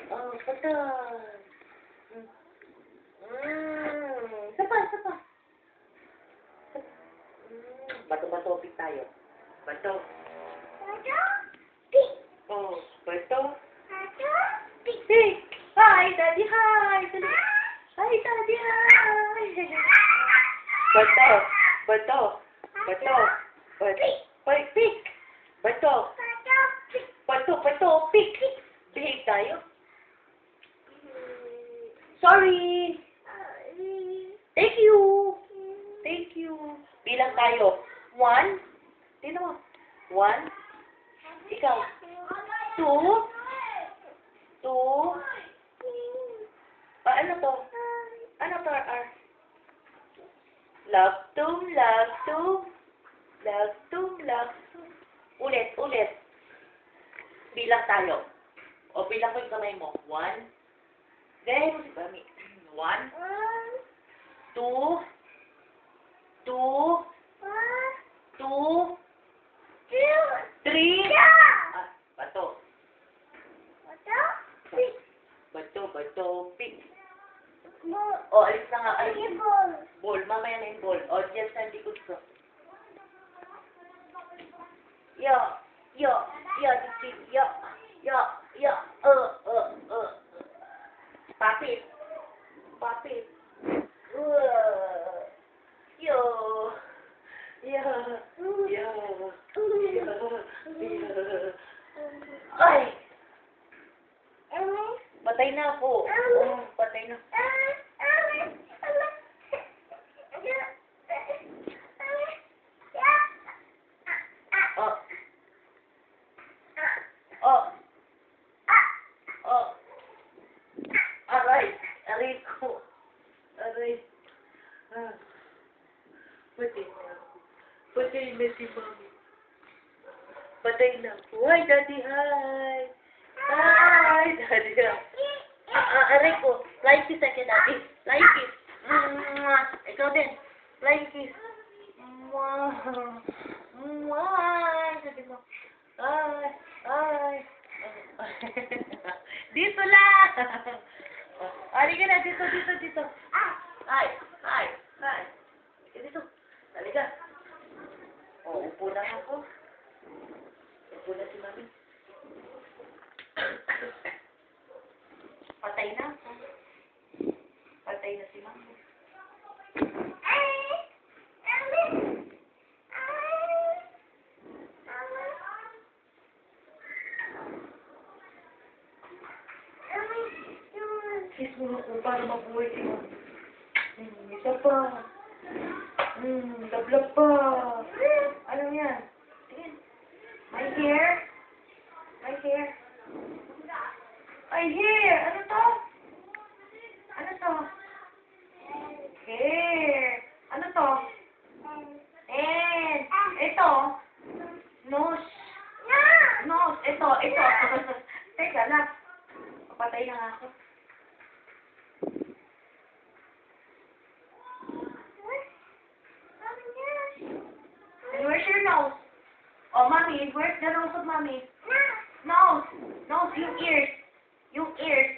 Oh, patay. Isa pa, isa pa. Bato-bato, pick tayo. Bato. Oh, bato. Pick. Hi, Daddy, hi. Hi, Daddy, hi. Bato. Bato. Bato. Bato. Pick. Bato. Bato. Pick. Behave tayo. Sorry. Thank you. Bilang tayo. 1. Tingnan mo. 1. Ikaw. 2. Ano to? Ano to, R? Love to. Ulit. Bilang tayo. O, bilang ko yung kamay mo. 1. Gaya mo si Mami. 1. 2. 3. Bato. Bato. Pick. O, alis na nga. Ball. Mamaya na yung ball. O, dyan sa likod ko. Yo. Papit. Ay! Patay na ako. Patay na. Aray ko. Patay na si Mami. Patay na ako. Hi, Daddy, hi. Hi, Daddy. Aray ko. Flying kiss sa akin, Daddy. Flying kiss. Ikaw din. Flying kiss. Sabi mo. Ay. Dito lang. Halika na, dito. Hi. Dito. Halika. O, upo na ako. Upo na si Mami. Patay na si Mami. Kiss mo ako para mabuhay si Mami. Isa pa. Lablab pa. Ano yan? Tingin. My hair. Ano to? Hair. Ano to? And. Ito. Nose. Ito. Teka lang. Papatay na nga ako. And where's your nose? Oh, Mommy, where's the nose of Mommy? Nose, yung ears.